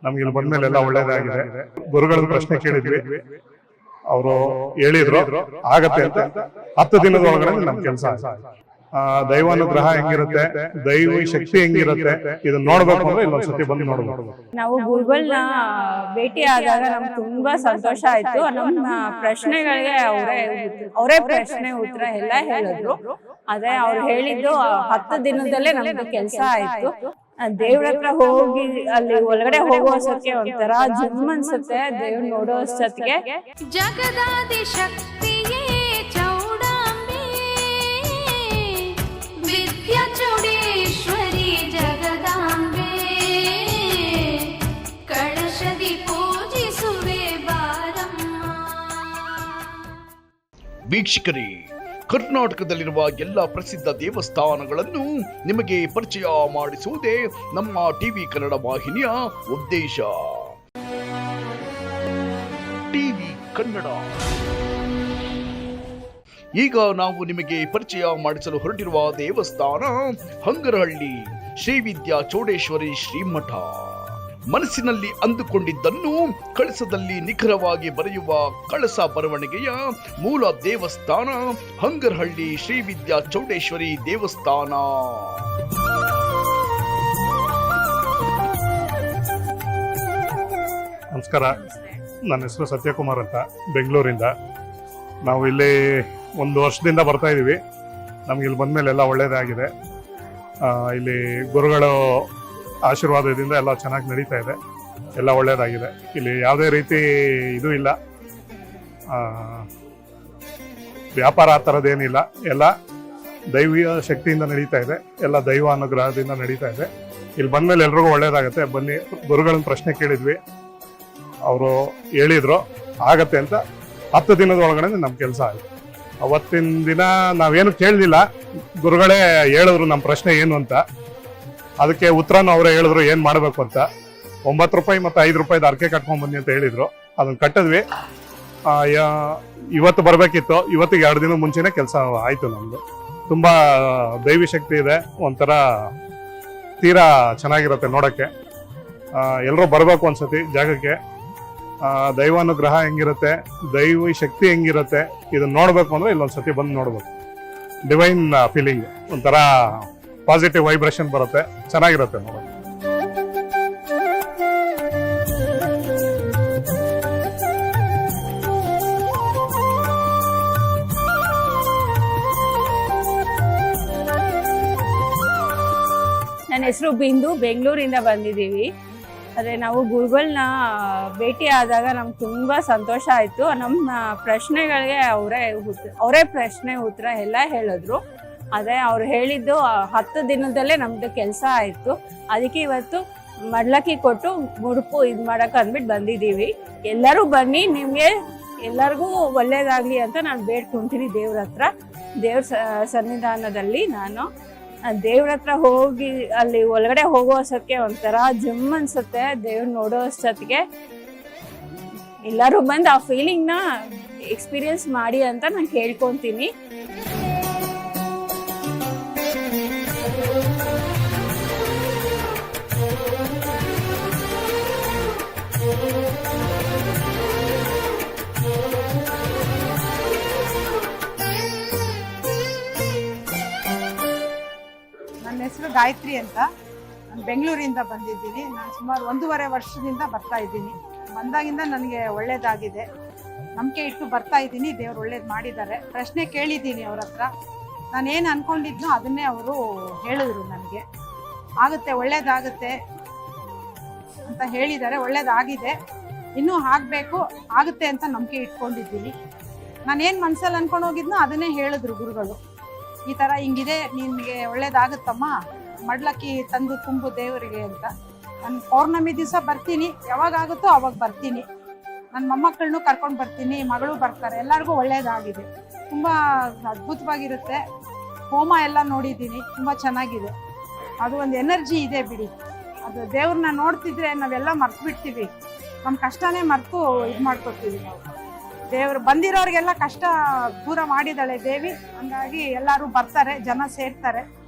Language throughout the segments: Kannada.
ನಮ್ಗೆ ಇಲ್ಲಿ ಬಂದ್ಮೇಲೆ ಎಲ್ಲ ಒಳ್ಳೇದಾಗಿದೆ. ಗುರುಗಳ ಪ್ರಶ್ನೆ ಕೇಳಿದ್ವಿ, ಅವರು ಹೇಳಿದ್ರು ಆಗತ್ತೆ ಅಂತ. 10 ದಿನದ ಒಳಗಡೆ ನಮ್ ಕೆಲಸ. ದೈವಾನುಗ್ರಹ ಹೆಂಗಿರುತ್ತೆ, ದೈವಿ ಶಕ್ತಿ ಹೆಂಗಿರುತ್ತೆ, ಇದನ್ನ ನೋಡ್ಬೇಕು ಅಂದ್ರೆ ಇಲ್ಲೊಂದ್ಸತಿ ಬಂದು ನೋಡ್ಬೇಕು. ನಾವು ಗೂಗಲ್ನ ಭೇಟಿ ಆದಾಗ ನಮ್ಗೆ ತುಂಬಾ ಸಂತೋಷ ಆಯ್ತು. ನಮ್ಮ ಪ್ರಶ್ನೆಗಳಿಗೆ ಅವರೇ ಪ್ರಶ್ನೆ ಉತ್ತರ ಎಲ್ಲ ಹೇಳಿದ್ರು. ಅದೇ ಅವ್ರು ಹೇಳಿದ್ದು 10 ದಿನದಲ್ಲೇ ನಮ್ದು ಕೆಲಸ ಆಯ್ತು. ದೇವ್ರ ಹತ್ರ ಹೋಗಿ ಅಲ್ಲಿ ಒಳಗಡೆ ಹೋಗೋ ಅಷ್ಟಕ್ಕೆ ಒಂಥರ ಜುಮ್ ಅನ್ಸುತ್ತೆ. ದೇವ್ರ ನೋಡೋ ಅಷ್ಟೊತ್ತಿಗೆ ಜಗದಾದಿ ಶಕ್ತಿಯೇ ಚೌಡಾಂಬೆ ವಿದ್ಯಾ ಚೌಡೇಶ್ವರಿ ಜಗದಾಂಬೆ ಕಳಶದಿ ಪೂಜಿಸುವೆ ಬಾರಮ್ಮ. ವೀಕ್ಷಕರೇ, ಕರ್ನಾಟಕದಲ್ಲಿರುವ ಎಲ್ಲ ಪ್ರಸಿದ್ಧ ದೇವಸ್ಥಾನಗಳನ್ನು ನಿಮಗೆ ಪರಿಚಯ ಮಾಡಿಸುವುದೇ ನಮ್ಮ ಟಿವಿ ಕನ್ನಡ ವಾಹಿನಿಯ ಉದ್ದೇಶ. ಟಿವಿ ಕನ್ನಡ. ಈಗ ನಾವು ನಿಮಗೆ ಪರಿಚಯ ಮಾಡಿಸಲು ಹೊರಟಿರುವ ದೇವಸ್ಥಾನ ಹಂಗರಹಳ್ಳಿ ಶ್ರೀ ವಿದ್ಯಾ ಚೌಡೇಶ್ವರಿ ಶ್ರೀಮಠ. ಮನಸ್ಸಿನಲ್ಲಿ ಅಂದುಕೊಂಡಿದ್ದನ್ನು ಕಳಸದಲ್ಲಿ ನಿಖರವಾಗಿ ಬರೆಯುವ ಕಳಸ ಬರವಣಿಗೆಯ ಮೂಲ ದೇವಸ್ಥಾನ ಹಂಗರಹಳ್ಳಿ ಶ್ರೀ ವಿದ್ಯಾ ಚೌಡೇಶ್ವರಿ ದೇವಸ್ಥಾನ. ನಮಸ್ಕಾರ, ನನ್ನ ಹೆಸರು ಸತ್ಯಕುಮಾರ್ ಅಂತ, ಬೆಂಗಳೂರಿಂದ. ನಾವು ಇಲ್ಲಿ 1 ವರ್ಷದಿಂದ ಬರ್ತಾ ಇದ್ದೀವಿ. ನಮ್ಗೆ ಇಲ್ಲಿ ಬಂದ್ಮೇಲೆ ಎಲ್ಲ ಒಳ್ಳೇದಾಗಿದೆ. ಇಲ್ಲಿ ಗುರುಗಳು ಆಶೀರ್ವಾದದಿಂದ ಎಲ್ಲ ಚೆನ್ನಾಗಿ ನಡೀತಾ ಇದೆ, ಎಲ್ಲ ಒಳ್ಳೇದಾಗಿದೆ. ಇಲ್ಲಿ ಯಾವುದೇ ರೀತಿ ಇದು ಇಲ್ಲ, ವ್ಯಾಪಾರ ಆ ಥರದ್ದೇನಿಲ್ಲ. ಎಲ್ಲ ದೈವಿಯ ಶಕ್ತಿಯಿಂದ ನಡೀತಾ ಇದೆ, ಎಲ್ಲ ದೈವ ಅನುಗ್ರಹದಿಂದ ನಡೀತಾ ಇದೆ. ಇಲ್ಲಿ ಬಂದಮೇಲೆ ಎಲ್ರಿಗೂ ಒಳ್ಳೇದಾಗುತ್ತೆ. ಬನ್ನಿ. ಗುರುಗಳನ್ನ ಪ್ರಶ್ನೆ ಕೇಳಿದ್ವಿ, ಅವರು ಹೇಳಿದ್ರು ಆಗತ್ತೆ ಅಂತ. 10 ದಿನದ ಒಳಗಡೆ ನಮ್ಮ ಕೆಲಸ ಆಯಿತು. ಅವತ್ತಿನ ದಿನ ನಾವೇನು ಕೇಳಲಿಲ್ಲ, ಗುರುಗಳೇ ಹೇಳಿದ್ರು ನಮ್ಮ ಪ್ರಶ್ನೆ ಏನು ಅಂತ. ಅದಕ್ಕೆ ಉತ್ತರನೂ ಅವರೇ ಹೇಳಿದ್ರು ಏನು ಮಾಡಬೇಕು ಅಂತ. 9 ರೂಪಾಯಿ ಮತ್ತು 5 ರೂಪಾಯಿದು ಅರ್ಕೆ ಕಟ್ಕೊಂಡ್ ಬನ್ನಿ ಅಂತ ಹೇಳಿದ್ರು. ಅದನ್ನು ಕಟ್ಟಿದ್ವಿ. ಇವತ್ತು ಬರಬೇಕಿತ್ತು. ಇವತ್ತಿಗೆ 2 ದಿನ ಮುಂಚೆನೇ ಕೆಲಸ ಆಯಿತು ನಮ್ಮದು. ತುಂಬ ದೈವಿ ಶಕ್ತಿ ಇದೆ, ಒಂಥರ ತೀರಾ ಚೆನ್ನಾಗಿರುತ್ತೆ ನೋಡೋಕ್ಕೆ. ಎಲ್ಲರೂ ಬರಬೇಕು ಅನ್ಸತಿ ಜಾಗಕ್ಕೆ. ದೈವಾನುಗ್ರಹ ಹೆಂಗಿರುತ್ತೆ, ದೈವಿ ಶಕ್ತಿ ಹೆಂಗಿರುತ್ತೆ, ಇದನ್ನ ನೋಡ್ಬೇಕು ಅಂದ್ರೆ ಇಲ್ಲೊಂದ್ಸತಿ ಬಂದು ನೋಡ್ಬೇಕು. ಡಿವೈನ್ ಫೀಲಿಂಗ್, ಒಂಥರ ಪಾಸಿಟಿವ್ ವೈಬ್ರೇಷನ್ ಬರುತ್ತೆ, ಚೆನ್ನಾಗಿರುತ್ತೆ ನೋಡೋದು. ನನ್ನ ಹೆಸರು ಬಿಂದು, ಬೆಂಗಳೂರಿಂದ ಬಂದಿದ್ದೀವಿ. ಅದೇ ನಾವು ಗುರುಗಳನ್ನ ಭೇಟಿ ಆದಾಗ ನಮ್ಗೆ ತುಂಬ ಸಂತೋಷ ಆಯಿತು. ನಮ್ಮ ಪ್ರಶ್ನೆಗಳಿಗೆ ಅವರೇ ಪ್ರಶ್ನೆ ಉತ್ತರ ಎಲ್ಲ ಹೇಳಿದ್ರು. ಅದೇ ಅವ್ರು ಹೇಳಿದ್ದು 10 ದಿನದಲ್ಲೇ ನಮ್ಮದು ಕೆಲಸ ಆಯಿತು. ಅದಕ್ಕೆ ಇವತ್ತು ಮಡ್ಲಕ್ಕಿ ಕೊಟ್ಟು ಮುಡುಪು ಇದು ಮಾಡೋಕೆ ಅಂದ್ಬಿಟ್ಟು ಬಂದಿದ್ದೀವಿ. ಎಲ್ಲರೂ ಬನ್ನಿ, ನಿಮಗೆ ಎಲ್ಲರಿಗೂ ಒಳ್ಳೇದಾಗಲಿ ಅಂತ ನಾನು ಬೇಡ್ಕೊತೀನಿ ದೇವ್ರ ಹತ್ರ. ದೇವ್ರ ಸನ್ನಿಧಾನದಲ್ಲಿ ನಾನು ದೇವ್ರ ಹತ್ರ ಹೋಗಿ ಅಲ್ಲಿ ಒಳಗಡೆ ಹೋಗೋ ಅಷ್ಟಕ್ಕೆ ಒಂಥರ ಜುಮ್ ಅನ್ಸುತ್ತೆ. ದೇವ್ರ ನೋಡೋ ಅಷ್ಟೊತ್ತಿಗೆ ಎಲ್ಲರೂ ಬಂದು ಆ ಫೀಲಿಂಗ್ನ ಎಕ್ಸ್ಪೀರಿಯನ್ಸ್ ಮಾಡಿ ಅಂತ ನಾನು ಕೇಳ್ಕೊತೀನಿ. ನನ್ನ ಹೆಸರು ಗಾಯತ್ರಿ ಅಂತ, ನಾನು ಬೆಂಗಳೂರಿಂದ ಬಂದಿದ್ದೀನಿ. ನಾನು ಸುಮಾರು 1.5 ವರ್ಷದಿಂದ ಬರ್ತಾ ಇದ್ದೀನಿ. ಬಂದಾಗಿಂದ ನನಗೆ ಒಳ್ಳೇದಾಗಿದೆ. ನಂಬಿಕೆ ಇಟ್ಟು ಬರ್ತಾ ಇದ್ದೀನಿ. ದೇವ್ರು ಒಳ್ಳೇದು ಮಾಡಿದ್ದಾರೆ. ಪ್ರಶ್ನೆ ಕೇಳಿದ್ದೀನಿ ಅವ್ರ ಹತ್ರ. ನಾನೇನು ಅಂದ್ಕೊಂಡಿದ್ನೋ ಅದನ್ನೇ ಅವರು ಹೇಳಿದ್ರು. ನನಗೆ ಆಗುತ್ತೆ, ಒಳ್ಳೇದಾಗುತ್ತೆ ಅಂತ ಹೇಳಿದ್ದಾರೆ. ಒಳ್ಳೇದಾಗಿದೆ, ಇನ್ನೂ ಆಗಬೇಕು, ಆಗುತ್ತೆ ಅಂತ ನಂಬಿಕೆ ಇಟ್ಕೊಂಡಿದ್ದೀನಿ. ನಾನೇನು ಮನಸ್ಸಲ್ಲಿ ಅಂದ್ಕೊಂಡು ಹೋಗಿದ್ನೋ ಅದನ್ನೇ ಹೇಳಿದ್ರು ಗುರುಗಳು. ಈ ಥರ ಹಿಂಗಿದೆ, ನಿನಗೆ ಒಳ್ಳೇದಾಗುತ್ತಮ್ಮ, ಮಡ್ಲಕ್ಕಿ ತಂದು ತುಂಬು ದೇವರಿಗೆ ಅಂತ. ನಾನು ಪೌರ್ಣಮಿ ದಿವಸ ಬರ್ತೀನಿ, ಯಾವಾಗಾಗುತ್ತೋ ಅವಾಗ ಬರ್ತೀನಿ. ನನ್ನ ಮೊಮ್ಮಕ್ಕಳನ್ನೂ ಕರ್ಕೊಂಡು ಬರ್ತೀನಿ, ಮಗಳು ಬರ್ತಾರೆ. ಎಲ್ಲರಿಗೂ ಒಳ್ಳೇದಾಗಿದೆ, ತುಂಬ ಅದ್ಭುತವಾಗಿರುತ್ತೆ. ಹೋಮ ಎಲ್ಲ ನೋಡಿದ್ದೀನಿ, ತುಂಬ ಚೆನ್ನಾಗಿದೆ. ಅದು ಒಂದು ಎನರ್ಜಿ ಇದೆ ಬಿಡಿ. ಅದು ದೇವ್ರನ್ನ ನೋಡ್ತಿದ್ರೆ ನಾವೆಲ್ಲ ಮರ್ತು ಬಿಡ್ತೀವಿ. ನಮ್ಮ ಕಷ್ಟನೇ ಮರೆತು ಇದು ಮಾಡ್ಕೊತೀವಿ ನಾವು. ದೇವರು ಬಂದಿರೋರಿಗೆಲ್ಲ ಕಷ್ಟ ದೂರ ಮಾಡಿದಾಳೆ ದೇವಿ. ಹಂಗಾಗಿ ಎಲ್ಲರೂ ಬರ್ತಾರೆ, ಜನ ಸೇರ್ತಾರೆ.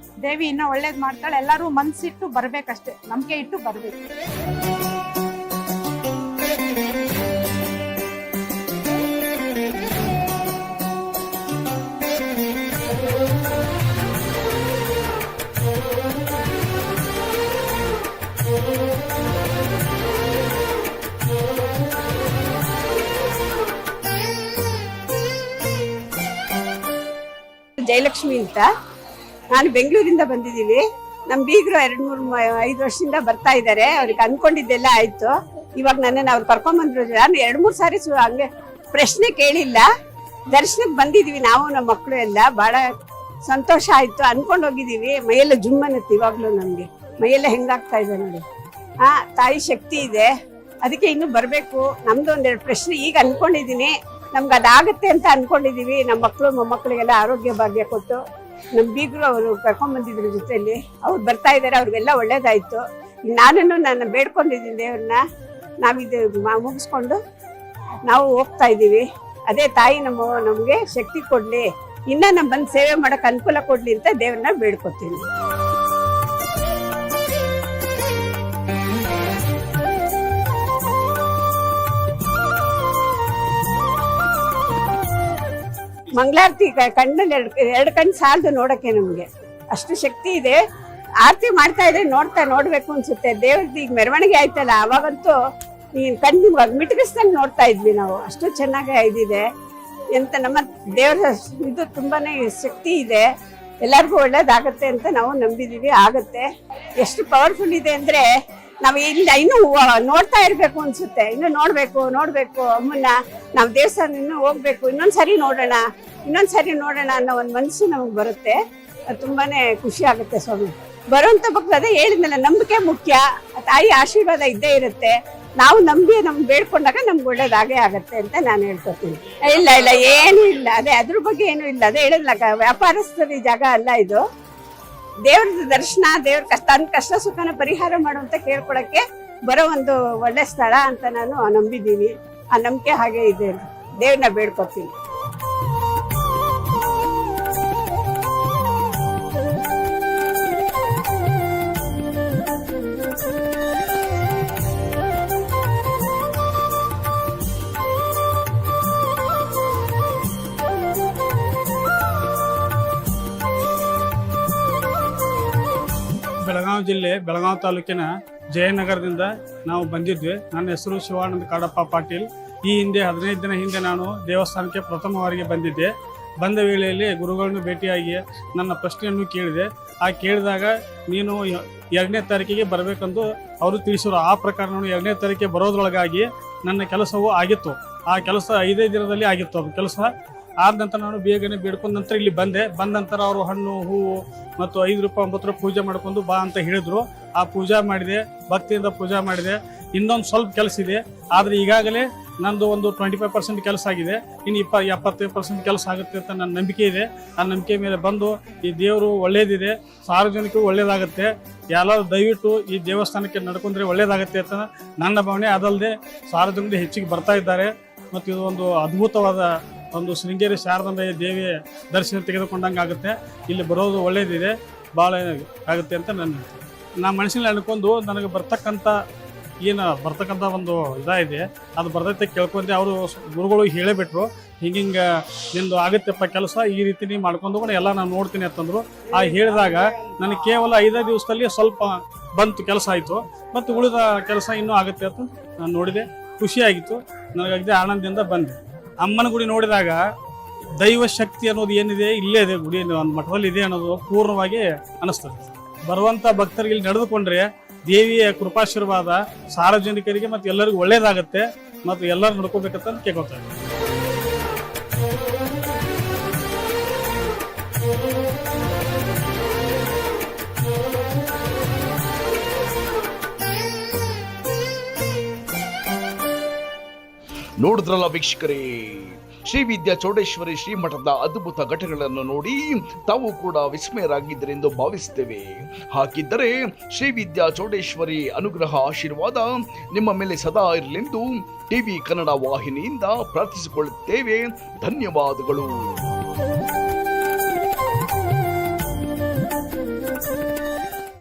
ದೇವಿ ಇನ್ನೂ ಒಳ್ಳೇದು ಮಾಡ್ತಾಳೆ. ಎಲ್ಲರೂ ಮನಸ್ಸಿಟ್ಟು ಬರಬೇಕಷ್ಟೇ, ನಂಬಿಕೆ ಇಟ್ಟು ಬರಬೇಕು. ಜಯಲಕ್ಷ್ಮಿ ಅಂತ. ನಾನು ಬೆಂಗಳೂರಿಂದ ಬಂದಿದ್ದೀವಿ. ನಮ್ಮ ಬೀಗರು 2-3-5 ವರ್ಷದಿಂದ ಬರ್ತಾ ಇದ್ದಾರೆ. ಅವ್ರಿಗೆ ಅನ್ಕೊಂಡಿದ್ದೆಲ್ಲ ಆಯ್ತು. ಇವಾಗ ನನ್ನನ್ನು ಅವ್ರು ಕರ್ಕೊಂಡ್ಬಂದ್ರು. ನಾನು 2-3 ಸಾರಿ ಹಂಗೆ ಪ್ರಶ್ನೆ ಕೇಳಿಲ್ಲ. ದರ್ಶನಕ್ಕೆ ಬಂದಿದ್ದೀವಿ ನಾವು ನಮ್ಮ ಮಕ್ಕಳು ಎಲ್ಲ. ಭಾಳ ಸಂತೋಷ ಆಯ್ತು. ಅನ್ಕೊಂಡು ಹೋಗಿದ್ದೀವಿ. ಮೈಯೆಲ್ಲ ಜುಮ್ಮನ್ನತ್ತೆ ಇವಾಗಲೂ. ನಮಗೆ ಮೈಯೆಲ್ಲ ಹೆಂಗಾಗ್ತಾ ಇದೆ ನೋಡಿ. ತಾಯಿ ಶಕ್ತಿ ಇದೆ. ಅದಕ್ಕೆ ಇನ್ನೂ ಬರಬೇಕು. ನಮ್ದು 1-2 ಪ್ರಶ್ನೆ ಈಗ ಅನ್ಕೊಂಡಿದ್ದೀನಿ. ನಮ್ಗೆ ಅದಾಗುತ್ತೆ ಅಂತ ಅನ್ಕೊಂಡಿದೀವಿ. ನಮ್ಮ ಮಕ್ಕಳು ಮೊಮ್ಮಕ್ಕಳಿಗೆಲ್ಲ ಆರೋಗ್ಯ ಭಾಗ್ಯ ಕೊಟ್ಟು ನಮ್ಮ ಬೀಗರು ಅವರು ಕರ್ಕೊಂಡ್ಬಂದಿದ್ರು ಜೊತೆಯಲ್ಲಿ. ಅವ್ರು ಬರ್ತಾ ಇದ್ದಾರೆ. ಅವ್ರಿಗೆಲ್ಲ ಒಳ್ಳೇದಾಯ್ತು. ನಾನು ಬೇಡ್ಕೊಂಡಿದ್ದೀನಿ ದೇವ್ರನ್ನ. ನಾವಿದು ಮುಗಿಸ್ಕೊಂಡು ನಾವು ಹೋಗ್ತಾ ಇದ್ದೀವಿ. ಅದೇ ತಾಯಿ ನಮಗೆ ಶಕ್ತಿ ಕೊಡ್ಲಿ, ಇನ್ನ ನಮ್ಮ ಬಂದು ಸೇವೆ ಮಾಡಕ್ ಅನುಕೂಲ ಕೊಡ್ಲಿ ಅಂತ ದೇವ್ರನ್ನ ಬೇಡ್ಕೊತೀನಿ. ಮಂಗಳಾರತಿ ಕಣ್ಣಲ್ಲಿ ಎರಡು ಕಣ್ಣು ಸಾಲದು ನೋಡಕ್ಕೆ. ನಮ್ಗೆ ಅಷ್ಟು ಶಕ್ತಿ ಇದೆ. ಆರತಿ ಮಾಡ್ತಾ ಇದ್ರೆ ನೋಡ್ಬೇಕು ಅನ್ಸುತ್ತೆ. ದೇವ್ರದ್ದು ಈಗ ಮೆರವಣಿಗೆ ಆಯ್ತಲ್ಲ, ಅವಾಗಂತೂ ನೀನ್ ಕಣ್ಣು ಮಿಟಕಿಸ್ದಂಗೆ ನೋಡ್ತಾ ಇದ್ವಿ ನಾವು. ಅಷ್ಟು ಚೆನ್ನಾಗಿ ಇದಿದೆ ಎಂತ. ನಮ್ಮ ದೇವರ ಇದು ತುಂಬಾನೇ ಶಕ್ತಿ ಇದೆ. ಎಲ್ಲರಿಗೂ ಒಳ್ಳೇದಾಗತ್ತೆ ಅಂತ ನಾವು ನಂಬಿದೀವಿ. ಆಗತ್ತೆ. ಎಷ್ಟು ಪವರ್ಫುಲ್ ಇದೆ ಅಂದ್ರೆ ನಾವು ಇನ್ನೂ ನೋಡ್ತಾ ಇರ್ಬೇಕು ಅನ್ಸುತ್ತೆ. ಇನ್ನು ನೋಡ್ಬೇಕು ಅಮ್ಮನ್ನ. ನಾವು ದೇವಸ್ಥಾನ ಇನ್ನೂ ಹೋಗ್ಬೇಕು, ಇನ್ನೊಂದ್ಸರಿ ನೋಡೋಣ ಅನ್ನೋ ಒಂದು ಮನಸ್ಸು ನಮಗೆ ಬರುತ್ತೆ. ಅದು ತುಂಬಾನೇ ಖುಷಿ ಆಗುತ್ತೆ ಸ್ವಾಮಿ. ಬರುವಂತ ಭಕ್ತರು ಅದೇ ಹೇಳಿದ್ನಲ್ಲ, ನಂಬಿಕೆ ಮುಖ್ಯ. ತಾಯಿ ಆಶೀರ್ವಾದ ಇದ್ದೇ ಇರುತ್ತೆ. ನಾವು ನಮ್ಗೆ ಬೇಡ್ಕೊಂಡಾಗ ನಮ್ಗೆ ಒಳ್ಳೇದಾಗೇ ಆಗತ್ತೆ ಅಂತ ನಾನು ಹೇಳ್ಕೊತೀನಿ. ಇಲ್ಲ ಏನೂ ಇಲ್ಲ. ಅದ್ರ ಬಗ್ಗೆ ಏನೂ ಇಲ್ಲ. ಅದೇ ಹೇಳಿದ್ಲ, ವ್ಯಾಪಾರಸ್ಥರ ಜಾಗ ಅಲ್ಲ ಇದು. ದೇವ್ರದ್ದು ದರ್ಶನ, ದೇವ್ರ ಕಷ್ಟ ಸುಖನ ಪರಿಹಾರ ಮಾಡುವಂತ ಕೇಳ್ಕೊಳಕ್ಕೆ ಬರೋ ಒಂದು ಒಳ್ಳೆ ಸ್ಥಳ ಅಂತ ನಾನು ನಂಬಿದ್ದೀನಿ. ಆ ನಂಬಿಕೆ ಹಾಗೆ ಇದೆ. ದೇವ್ರನ್ನ ಬೇಡ್ಕೊತೀನಿ. ಬೆಳಗಾವಿ ಜಿಲ್ಲೆ ಬೆಳಗಾವಿ ತಾಲೂಕಿನ ಜಯನಗರದಿಂದ ನಾವು ಬಂದಿದ್ವಿ. ನನ್ನ ಹೆಸರು ಶಿವಾನಂದ ಕಾಡಪ್ಪ ಪಾಟೀಲ್. ಈ ಹಿಂದೆ 15 ದಿನ ಹಿಂದೆ ನಾನು ದೇವಸ್ಥಾನಕ್ಕೆ ಪ್ರಥಮವಾರಿಗೆ ಬಂದಿದ್ದೆ. ಬಂದ ವೇಳೆಯಲ್ಲಿ ಗುರುಗಳನ್ನು ಭೇಟಿಯಾಗಿ ನನ್ನ ಪ್ರಶ್ನೆಯನ್ನು ಕೇಳಿದೆ. ಆ ಕೇಳಿದಾಗ ನೀನು 2ನೇ ತಾರೀಕಿಗೆ ಬರಬೇಕೆಂದು ಅವರು ತಿಳಿಸಿದ್ರು. ಆ ಪ್ರಕಾರ ನಾನು 2ನೇ ತಾರೀಕಿಗೆ ಬರೋದ್ರೊಳಗಾಗಿ ನನ್ನ ಕೆಲಸವು ಆಗಿತ್ತು. ಆ ಕೆಲಸ 5 ದಿನದಲ್ಲಿ ಆಗಿತ್ತು. ಅದು ಕೆಲಸ ಆದ ನಂತರ ನಾನು ಬೇಗನೆ ಬೇಡ್ಕೊಂಡ ನಂತರ ಇಲ್ಲಿ ಬಂದ ನಂತರ ಅವರು ಹಣ್ಣು ಹೂವು ಮತ್ತು 5 ರೂಪಾಯಿ 9 ರೂಪಾಯಿ ಪೂಜೆ ಮಾಡ್ಕೊಂಡು ಬಾ ಅಂತ ಹೇಳಿದ್ರು. ಆ ಪೂಜಾ ಮಾಡಿದೆ, ಭಕ್ತಿಯಿಂದ ಪೂಜಾ ಮಾಡಿದೆ. ಇನ್ನೊಂದು ಸ್ವಲ್ಪ ಕೆಲಸ ಇದೆ. ಆದರೆ ಈಗಾಗಲೇ ನಂದು ಒಂದು 25% ಕೆಲಸ ಆಗಿದೆ. ಇನ್ನು 75% ಕೆಲಸ ಆಗುತ್ತೆ ಅಂತ ನನ್ನ ನಂಬಿಕೆ ಇದೆ. ಆ ನಂಬಿಕೆ ಮೇಲೆ ಬಂದು ಈ ದೇವರು ಒಳ್ಳೇದಿದೆ, ಸಾರ್ವಜನಿಕರು ಒಳ್ಳೇದಾಗುತ್ತೆ, ಎಲ್ಲರೂ ದಯವಿಟ್ಟು ಈ ದೇವಸ್ಥಾನಕ್ಕೆ ನಡ್ಕೊಂಡ್ರೆ ಒಳ್ಳೇದಾಗುತ್ತೆ ಅಂತ ನನ್ನ ಭಾವನೆ. ಅದಲ್ಲದೆ ಸಾರ್ವಜನಿಕರು ಹೆಚ್ಚಿಗೆ ಬರ್ತಾ ಇದ್ದಾರೆ. ಮತ್ತು ಇದು ಒಂದು ಅದ್ಭುತವಾದ ಒಂದು ಶೃಂಗೇರಿ ಶಾರದಾಂಬೆ ದೇವಿಯ ದರ್ಶನ ತೆಗೆದುಕೊಂಡಂಗೆ ಆಗುತ್ತೆ. ಇಲ್ಲಿ ಬರೋದು ಒಳ್ಳೇದಿದೆ, ಭಾಳ ಆಗುತ್ತೆ ಅಂತ ನನ್ನ ಮನಸ್ಸಿನಲ್ಲಿ ಅನ್ಕೊಂಡು ನನಗೆ ಬರ್ತಕ್ಕಂಥ ಒಂದು ಇದಾಗಿದೆ, ಅದು ಬರ್ತೈತೆ ಕೇಳ್ಕೊಂಡೆ. ಅವರು ಗುರುಗಳು ಹೇಳಿಬಿಟ್ರು, ಹಿಂಗೆ ನಿಂದು ಆಗುತ್ತೆಪ್ಪ ಕೆಲಸ, ಈ ರೀತಿ ನೀವು ಮಾಡ್ಕೊಂಡು ಹೋಗೋಣ, ಎಲ್ಲ ನಾನು ನೋಡ್ತೀನಿ ಅಂತಂದರು. ಆ ಹೇಳಿದಾಗ ನನಗೆ ಕೇವಲ 5 ದಿವಸದಲ್ಲಿ ಸ್ವಲ್ಪ ಬಂತು, ಕೆಲಸ ಆಯಿತು. ಮತ್ತು ಉಳಿದ ಕೆಲಸ ಇನ್ನೂ ಆಗುತ್ತೆ ಅಂತ ನಾನು ನೋಡಿದೆ. ಖುಷಿಯಾಗಿತ್ತು ನನಗಾಗಿದೆ. ಆನಂದದಿಂದ ಬಂದೆ. ಅಮ್ಮನ ಗುಡಿ ನೋಡಿದಾಗ ದೈವ ಶಕ್ತಿ ಅನ್ನೋದು ಏನಿದೆ ಇಲ್ಲೇ ಇದೆ, ಗುಡಿ ಒಂದು ಮಠದಲ್ಲಿ ಇದೆ ಅನ್ನೋದು ಪೂರ್ಣವಾಗಿ ಅನಿಸ್ತದೆ. ಬರುವಂಥ ಭಕ್ತರಿಗೆ ಇಲ್ಲಿ ನಡೆದುಕೊಂಡ್ರೆ ದೇವಿಯ ಕೃಪಾಶೀರ್ವಾದ ಸಾರ್ವಜನಿಕರಿಗೆ ಮತ್ತು ಎಲ್ಲರಿಗೂ ಒಳ್ಳೇದಾಗತ್ತೆ ಮತ್ತು ಎಲ್ಲರೂ ನಡ್ಕೋಬೇಕಂತ ಕೇಳ್ಕೊತಾರೆ. ನೋಡಿದ್ರಲ್ಲ ವೀಕ್ಷಕರೇ, ಶ್ರೀ ವಿದ್ಯಾ ಚೌಡೇಶ್ವರಿ ಶ್ರೀಮಠದ ಅದ್ಭುತ ಘಟನೆಗಳನ್ನು ನೋಡಿ ತಾವು ಕೂಡ ವಿಸ್ಮಯರಾಗಿದ್ದರೆಂದು ಭಾವಿಸುತ್ತೇವೆ. ಹಾಗಿದ್ದರೆ ಶ್ರೀ ವಿದ್ಯಾ ಚೌಡೇಶ್ವರಿ ಅನುಗ್ರಹ ಆಶೀರ್ವಾದ ನಿಮ್ಮ ಮೇಲೆ ಸದಾ ಇರಲೆಂದು ಟಿವಿ ಕನ್ನಡ ವಾಹಿನಿಯಿಂದ ಪ್ರಾರ್ಥಿಸಿಕೊಳ್ಳುತ್ತೇವೆ. ಧನ್ಯವಾದಗಳು.